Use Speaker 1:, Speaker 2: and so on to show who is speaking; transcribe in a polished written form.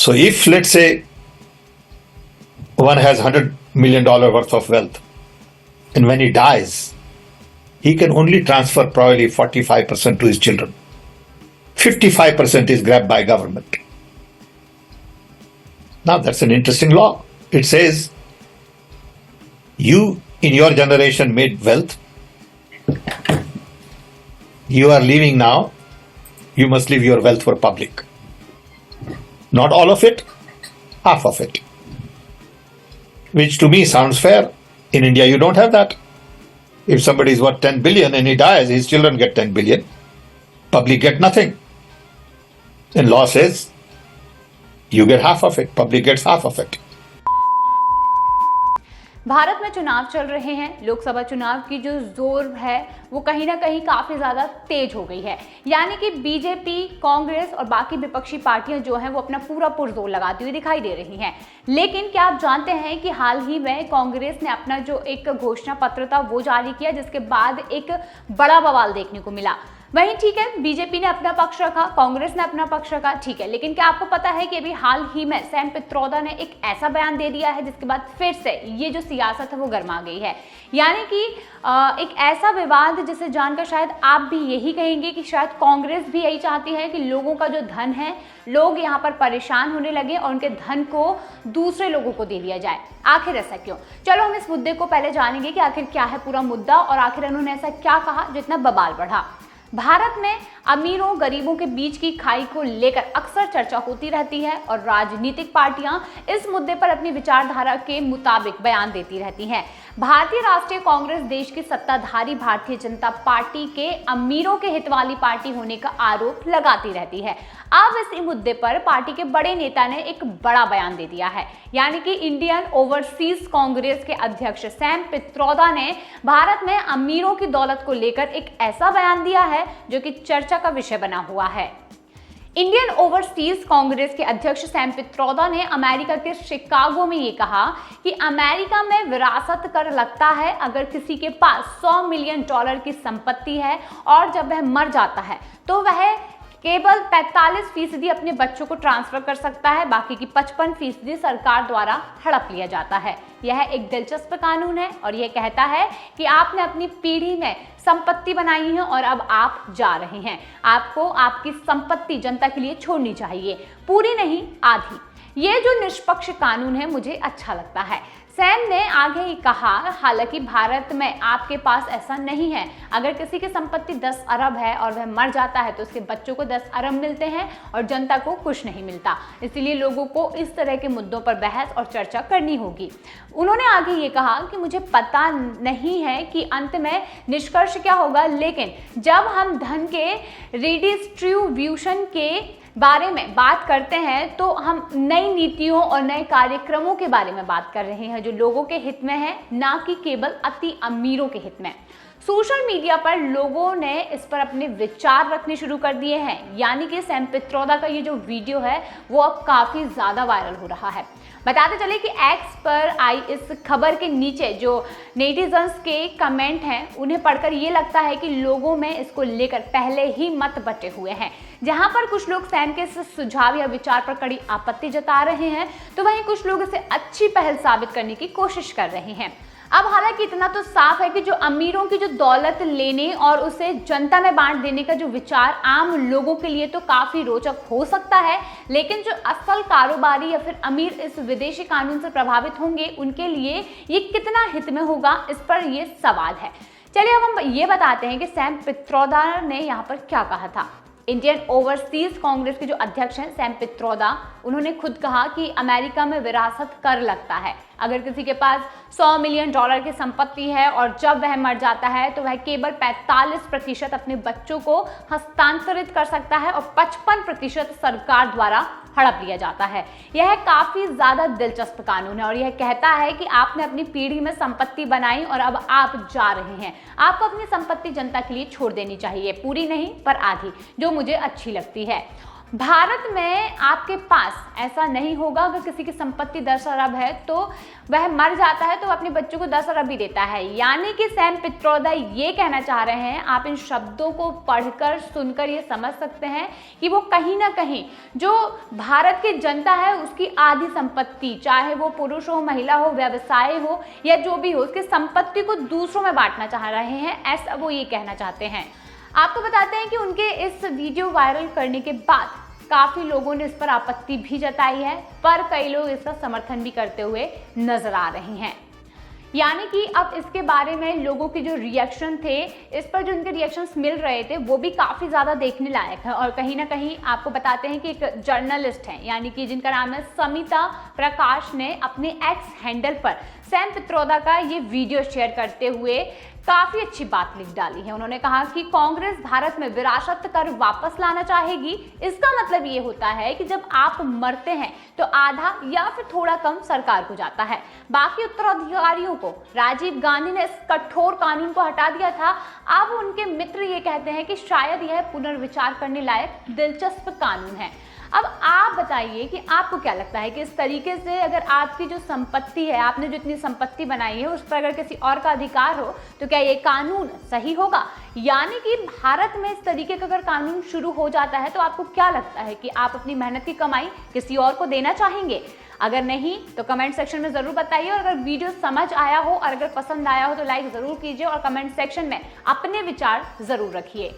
Speaker 1: So if, let's say, one has $100 million worth of wealth, and when he dies, he can only transfer probably 45% to his children. 55% is grabbed by government. Now that's an interesting law. It says, you in your generation made wealth. You are leaving now. You must leave your wealth for public. Not all of it, half of it. Which to me sounds fair. In India, you don't have that. If somebody is worth 10 billion and he dies, his children get 10 billion. Public get nothing. And law says, you get half of it, public gets half of it.
Speaker 2: Bharat में चुनाव चल रहे हैं। लोकसभा चुनाव की जो जोर है वो कहीं ना कहीं काफ़ी ज़्यादा तेज हो गई है। यानी कि बीजेपी, कांग्रेस और बाकी विपक्षी पार्टियां जो हैं वो अपना पूरा पुरजोर लगाती हुई दिखाई दे रही हैं। लेकिन क्या आप जानते हैं कि हाल ही में कांग्रेस ने अपना जो एक घोषणा पत्र था वो जारी किया, जिसके बाद एक बड़ा बवाल देखने को मिला। वहीं ठीक है, बीजेपी ने अपना पक्ष रखा, कांग्रेस ने अपना पक्ष रखा, ठीक है। लेकिन क्या आपको पता है कि अभी हाल ही में सैम पित्रोदा ने एक ऐसा बयान दे दिया है जिसके बाद फिर से ये जो सियासत है वो गर्मा गई है। यानी कि एक ऐसा विवाद जिसे जानकर शायद आप भी यही कहेंगे कि शायद कांग्रेस भी यही चाहती है कि लोगों का जो धन है, लोग यहाँ पर परेशान होने लगे और उनके धन को दूसरे लोगों को दे दिया जाए। आखिर ऐसा क्यों? चलो हम इस मुद्दे को पहले जानेंगे कि आखिर क्या है पूरा मुद्दा और आखिर उन्होंने ऐसा क्या कहा जो इतना बवाल बढ़ा। भारत में अमीरों गरीबों के बीच की खाई को लेकर अक्सर चर्चा होती रहती है और राजनीतिक पार्टियां इस मुद्दे पर अपनी विचारधारा के मुताबिक बयान देती रहती हैं। भारतीय राष्ट्रीय कांग्रेस देश की सत्ताधारी भारतीय जनता पार्टी के अमीरों के हित वाली पार्टी होने का आरोप लगाती रहती है। अब इस मुद्दे पर पार्टी के बड़े नेता ने एक बड़ा बयान दे दिया है। यानी कि इंडियन ओवरसीज कांग्रेस के अध्यक्ष सैम पित्रोदा ने भारत में अमीरों की दौलत को लेकर एक ऐसा बयान दिया है जो कि चर्चा का विषय बना हुआ है। इंडियन ओवरसीज कांग्रेस के अध्यक्ष सैम पित्रोदा ने अमेरिका के शिकागो में ये कहा कि अमेरिका में विरासत कर लगता है अगर किसी के पास $100 मिलियन की संपत्ति है और जब वह मर जाता है तो वह केवल 45% अपने बच्चों को ट्रांसफर कर सकता है, बाकी की 55% सरकार द्वारा हड़प लिया जाता है। यह एक दिलचस्प कानून है और यह कहता है कि आपने अपनी पीढ़ी में संपत्ति बनाई है और अब आप जा रहे हैं। आपको आपकी संपत्ति जनता के लिए छोड़नी चाहिए, पूरी नहीं आधी। ये जो निष्पक्ष कानून है मुझे अच्छा लगता है। सैम ने आगे ही कहा, हालांकि भारत में आपके पास ऐसा नहीं है। अगर किसी की संपत्ति 10 अरब है और वह मर जाता है तो उसके बच्चों को 10 अरब मिलते हैं और जनता को कुछ नहीं मिलता। इसलिए लोगों को इस तरह के मुद्दों पर बहस और चर्चा करनी होगी। उन्होंने आगे ये कहा कि मुझे पता नहीं है कि अंत में निष्कर्ष क्या होगा, लेकिन जब हम धन के रिडिस्ट्रीब्यूशन के बारे में बात करते हैं तो हम नई नीतियों और नए कार्यक्रमों के बारे में बात कर रहे हैं जो लोगों के हित में है, ना कि केवल अति अमीरों के हित में। सोशल मीडिया पर लोगों ने इस पर अपने विचार रखने शुरू कर दिए हैं। यानी कि सैम पित्रोदा का ये जो वीडियो है वो अब काफ़ी ज़्यादा वायरल हो रहा है। बताते चले कि एक्स पर आई इस खबर के नीचे जो नेटिजन्स के कमेंट हैं उन्हें पढ़कर ये लगता है कि लोगों में इसको लेकर पहले ही मत बटे हुए हैं। जहां पर कुछ लोग सैम के इस सुझाव या विचार पर कड़ी आपत्ति जता रहे हैं तो वहीं कुछ लोग इसे अच्छी पहल साबित करने की कोशिश कर रहे हैं। अब हालांकि इतना तो साफ है कि जो अमीरों की जो दौलत लेने और उसे जनता में बांट देने का जो विचार आम लोगों के लिए तो काफ़ी रोचक हो सकता है, लेकिन जो असल कारोबारी या फिर अमीर इस विदेशी कानून से प्रभावित होंगे उनके लिए ये कितना हित में होगा, इस पर ये सवाल है। चलिए अब हम ये बताते हैं कि सैम पित्रोदा ने यहाँ पर क्या कहा था। इंडियन ओवरसीज कांग्रेस के जो अध्यक्ष हैं सैम पित्रोदा, उन्होंने खुद कहा कि अमेरिका में विरासत कर लगता है। अगर किसी के पास $100 मिलियन की संपत्ति है और जब वह मर जाता है तो वह केवल 45% अपने बच्चों को हस्तांतरित कर सकता है और 55% सरकार द्वारा हड़प लिया जाता है। यह काफ़ी ज़्यादा दिलचस्प कानून है और यह कहता है कि आपने अपनी पीढ़ी में संपत्ति बनाई और अब आप जा रहे हैं। आपको अपनी संपत्ति जनता के लिए छोड़ देनी चाहिए, पूरी नहीं पर आधी, जो मुझे अच्छी लगती है। भारत में आपके पास ऐसा नहीं होगा, अगर किसी की संपत्ति 10 अरब है तो वह मर जाता है तो अपने बच्चों को 10 अरब ही देता है। यानी कि सैम पित्रोदा ये कहना चाह रहे हैं, आप इन शब्दों को पढ़कर सुनकर ये समझ सकते हैं कि वो कहीं ना कहीं जो भारत की जनता है उसकी आधी संपत्ति, चाहे वो पुरुष हो, महिला हो, व्यवसाय हो या जो भी हो, उसकी संपत्ति को दूसरों में बांटना चाह रहे हैं, ऐसा वो ये कहना चाहते हैं। आपको बताते हैं कि उनके इस वीडियो वायरल करने के बाद काफी लोगों ने इस पर आपत्ति भी जताई है, पर कई लोग इसका समर्थन भी करते हुए नजर आ रहे हैं। यानी कि अब इसके बारे में लोगों के जो रिएक्शन थे, इस पर जो उनके रिएक्शंस मिल रहे थे वो भी काफ़ी ज़्यादा देखने लायक है। और कहीं ना कहीं आपको बताते हैं कि एक जर्नलिस्ट हैं, यानी कि जिनका नाम है समिता प्रकाश, ने अपने एक्स हैंडल पर सैम पित्रोदा का ये वीडियो शेयर करते हुए काफ़ी अच्छी बात लिख डाली है। उन्होंने कहा कि कांग्रेस भारत में विरासत कर वापस लाना चाहेगी। इसका मतलब ये होता है कि जब आप मरते हैं तो आधा या फिर थोड़ा कम सरकार को जाता है, बाकी उत्तराधिकारियों को। राजीव गांधी ने इस कठोर कानून को हटा दिया था। अब उनके मित्र ये कहते हैं कि शायद यह पुनर्विचार करने लायक दिलचस्प कानून है। अब आप बताइए कि आपको क्या लगता है कि इस तरीके से अगर आपकी जो संपत्ति है, आपने जो इतनी संपत्ति बनाई है, उस पर अगर किसी और का अधिकार हो तो क्या ये कानून सही होगा? यानी कि भारत में इस तरीके का अगर कानून शुरू हो जाता है तो आपको क्या लगता है कि आप अपनी मेहनत की कमाई किसी और को देना चाहेंगे? अगर नहीं तो कमेंट सेक्शन में ज़रूर बताइए। और अगर वीडियो समझ आया हो और अगर पसंद आया हो तो लाइक ज़रूर कीजिए और कमेंट सेक्शन में अपने विचार ज़रूर रखिए।